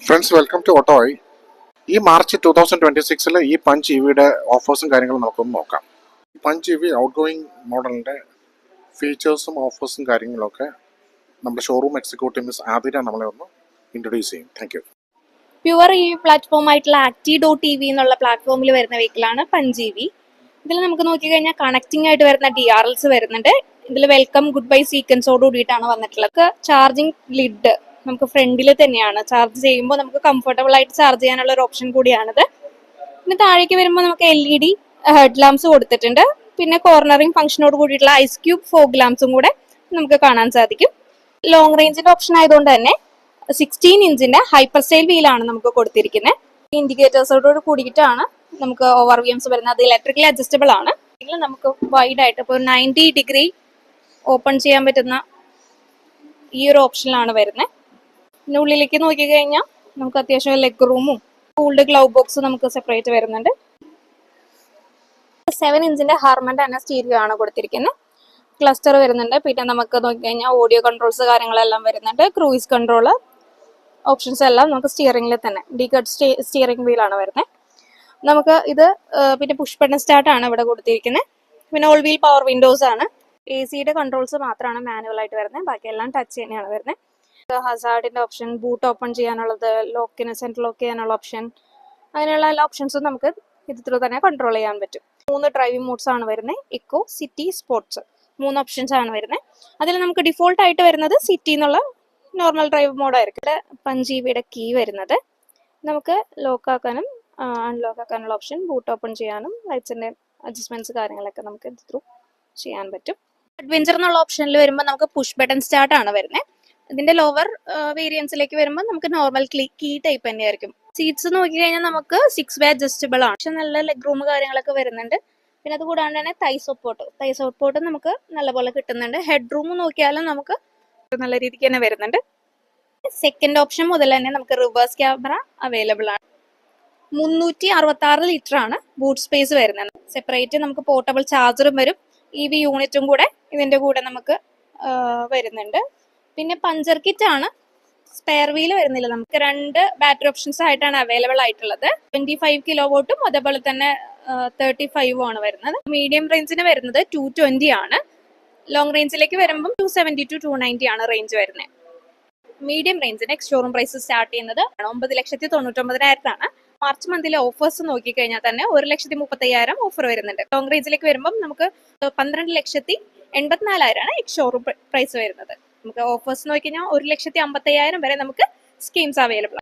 Friends, welcome to ഓട്ടോയ്. ഈ March 2026 ഈ punch ഇവിയുടെ ഓഫേഴ്സും കാര്യങ്ങളും നമുക്കൊന്ന് നോക്കാം. പഞ്ച് ഇവി ഔട്ട് ഗോയിങ് മോഡലിൻ്റെ ഫീച്ചേഴ്സും ഓഫേഴ്സും കാര്യങ്ങളൊക്കെ നമ്മുടെ ഷോറൂം എക്സിക്യൂട്ടീവ് മിസ് ആതിര നമ്മളെ ഒന്ന് ഇൻട്രൊഡ്യൂസ് ചെയ്യും. Thank you. Pure E platform ആയിട്ടുള്ള Acti.ev എന്നുള്ള പ്ലാറ്റ്ഫോമിൽ വരുന്ന വെഹിക്കിളാണ് പഞ്ച് ഇ വി. ഇതിൽ നമുക്ക് നോക്കിക്കഴിഞ്ഞാൽ കണക്റ്റിംഗ് ആയിട്ട് വരുന്ന DRLs വരുന്നുണ്ട്. ഇതിൽ വെൽക്കം ഗുഡ് ബൈ സീക്വൻസോട് കൂടിയിട്ടാണ് വന്നിട്ടുള്ളത്. ചാർജിങ് ലിഡ് നമുക്ക് ഫ്രണ്ടിൽ തന്നെയാണ്. ചാർജ് ചെയ്യുമ്പോൾ നമുക്ക് കംഫർട്ടബിൾ ആയിട്ട് ചാർജ് ചെയ്യാനുള്ള ഒരു ഓപ്ഷൻ കൂടിയാണിത്. പിന്നെ താഴേക്ക് വരുമ്പോൾ നമുക്ക് LED ഹെഡ് ലാംപ്സ് കൊടുത്തിട്ടുണ്ട്. പിന്നെ കോർണറിംഗ് ഫംഗ്ഷനോട് കൂടിയിട്ടുള്ള ഐസ് ക്യൂബ് ഫോഗ് ലാംപ്സും കൂടെ നമുക്ക് കാണാൻ സാധിക്കും. ലോങ് റേഞ്ചിന്റെ ഓപ്ഷൻ ആയതുകൊണ്ട് തന്നെ 16 ഇഞ്ചിന്റെ ഹൈപ്പർ സ്റ്റൈൽ വീലാണ് നമുക്ക് കൊടുത്തിരിക്കുന്നത്. ഇൻഡിക്കേറ്റേഴ്സോട് കൂടിയിട്ടാണ് നമുക്ക് ORVMs വരുന്നത്. അത് ഇലക്ട്രിക്കലി അഡ്ജസ്റ്റബിൾ ആണ്. ഇതിൽ നമുക്ക് വൈഡ് ആയിട്ട് ഇപ്പോൾ 90 ഡിഗ്രി ഓപ്പൺ ചെയ്യാൻ പറ്റുന്ന ഈ ഒരു ഓപ്ഷനിലാണ് വരുന്നത്. പിന്നെ ഉള്ളിലേക്ക് നോക്കിക്കഴിഞ്ഞാൽ നമുക്ക് അത്യാവശ്യം ലെഗ് റൂമും കൂൾഡ് ഗ്ലൗ ബോക്സ് നമുക്ക് സെപ്പറേറ്റ് വരുന്നുണ്ട്. 7 ഇഞ്ചിന്റെ ഹാർമന്റെ തന്നെ സ്റ്റീരിയോ ആണ് കൊടുത്തിരിക്കുന്നത്. ക്ലസ്റ്റർ വരുന്നുണ്ട്. പിന്നെ നമുക്ക് നോക്കിക്കഴിഞ്ഞാൽ ഓഡിയോ കൺട്രോൾസ് കാര്യങ്ങളെല്ലാം വരുന്നുണ്ട്. ക്രൂയിസ് കൺട്രോള് ഓപ്ഷൻസ് എല്ലാം നമുക്ക് സ്റ്റിയറിംഗിൽ തന്നെ ഡീകട്ട് സ്റ്റിയറിംഗ് വീലാണ് വരുന്നത്. നമുക്ക് ഇത് പിന്നെ പുഷ് ബട്ടൺ സ്റ്റാർട്ട് ആണ് ഇവിടെ കൊടുത്തിരിക്കുന്നത്. പിന്നെ ഓൾ വീൽ പവർ വിൻഡോസ് ആണ്. AC കൺട്രോൾസ് മാത്രമാണ് മാനുവൽ ആയിട്ട് വരുന്നത്. ബാക്കിയെല്ലാം ടച്ച് തന്നെയാണ് വരുന്നത്. ഹസാർഡിന്റെ ഓപ്ഷൻ, ബൂട്ട് ഓപ്പൺ ചെയ്യാനുള്ളത്, ലോക്കിന് സെൻട്രൽ ലോക്ക് ചെയ്യാനുള്ള ഓപ്ഷൻ, അങ്ങനെയുള്ള എല്ലാ ഓപ്ഷൻസും നമുക്ക് ഇതിൽ തന്നെ കൺട്രോൾ ചെയ്യാൻ പറ്റും. 3 ഡ്രൈവിംഗ് മോഡ്സ് ആണ് വരുന്നത്. ഇക്കോ, സിറ്റി, സ്പോർട്സ് 3 ഓപ്ഷൻസ് ആണ് വരുന്നത്. അതിൽ നമുക്ക് ഡിഫോൾട്ട് ആയിട്ട് വരുന്നത് സിറ്റി എന്നുള്ള നോർമൽ ഡ്രൈവ് മോഡായിരിക്കും. പഞ്ച് ഇവിയുടെ കീ വരുന്നത് നമുക്ക് ലോക്ക് ആക്കാനും അൺലോക്ക് ആക്കാനുള്ള ഓപ്ഷൻ, ബൂട്ട് ഓപ്പൺ ചെയ്യാനും ലൈറ്റ്സിന്റെ അഡ്ജസ്റ്റ്മെന്റ്സ് കാര്യങ്ങളൊക്കെ നമുക്ക് ഇത് ത്രൂ ചെയ്യാൻ പറ്റും. അഡ്വഞ്ചർ എന്നുള്ള ഓപ്ഷനിൽ വരുമ്പോൾ നമുക്ക് പുഷ് ബട്ടൺ സ്റ്റാർട്ട് ആണ് വരുന്നത്. ഇതിന്റെ ലോവർ വേരിയൻസിലേക്ക് വരുമ്പോൾ നമുക്ക് നോർമൽ കീ ടൈപ്പ് തന്നെയായിരിക്കും. സീറ്റ്സ് നോക്കി കഴിഞ്ഞാൽ നമുക്ക് 6 വേ അഡ്ജസ്റ്റബിൾ ആണ്. പക്ഷെ നല്ല ലെഗ് റൂം കാര്യങ്ങളൊക്കെ വരുന്നുണ്ട്. പിന്നെ അത് കൂടാണ്ട് തന്നെ തൈ സപ്പോർട്ട് നമുക്ക് നല്ലപോലെ കിട്ടുന്നുണ്ട്. ഹെഡ് റൂം നോക്കിയാലും നമുക്ക് നല്ല രീതിക്ക് തന്നെ വരുന്നുണ്ട്. സെക്കൻഡ് ഓപ്ഷൻ മുതൽ തന്നെ നമുക്ക് റിവേഴ്സ് ക്യാമറ അവൈലബിൾ ആണ്. 366 ലിറ്റർ ആണ് ബൂട്ട് സ്പേസ് വരുന്നത്. സെപ്പറേറ്റ് നമുക്ക് പോർട്ടബിൾ ചാർജറും വരും. EV യൂണിറ്റും കൂടെ ഇതിന്റെ കൂടെ നമുക്ക് വരുന്നുണ്ട്. പിന്നെ പഞ്ചർ കിറ്റ് ആണ്. സ്പെയർ വീല് വരുന്നില്ല. നമുക്ക് 2 ബാറ്ററി ഓപ്ഷൻസ് ആയിട്ടാണ് അവൈലബിൾ ആയിട്ടുള്ളത്. 25 കിലോ വോട്ടും അതേപോലെ തന്നെ 35 ആണ് വരുന്നത്. മീഡിയം റേഞ്ചിന് വരുന്നത് 220 ആണ്. ലോങ് റേഞ്ചിലേക്ക് വരുമ്പോൾ 270 to 290 ആണ് റേഞ്ച് വരുന്നത്. മീഡിയം റേഞ്ചിന് ഷോറൂം പ്രൈസ് സ്റ്റാർട്ട് ചെയ്യുന്നത് 9,99,000 മാർച്ച് മന്തിലെ ഓഫേഴ്സ് നോക്കിക്കഴിഞ്ഞാൽ തന്നെ 1,30,30,000 ഓഫർ വരുന്നുണ്ട്. ലോങ് റേഞ്ചിലേക്ക് വരുമ്പോൾ നമുക്ക് 12,84,000 ആണ് ഷോറൂം പ്രൈസ് വരുന്നത്. നമുക്ക് ഓഫേഴ്സ് നോക്കിക്കഴിഞ്ഞാൽ 1,50,000 വരെ നമുക്ക് സ്കീംസ് അവൈലബിൾ ആണ്.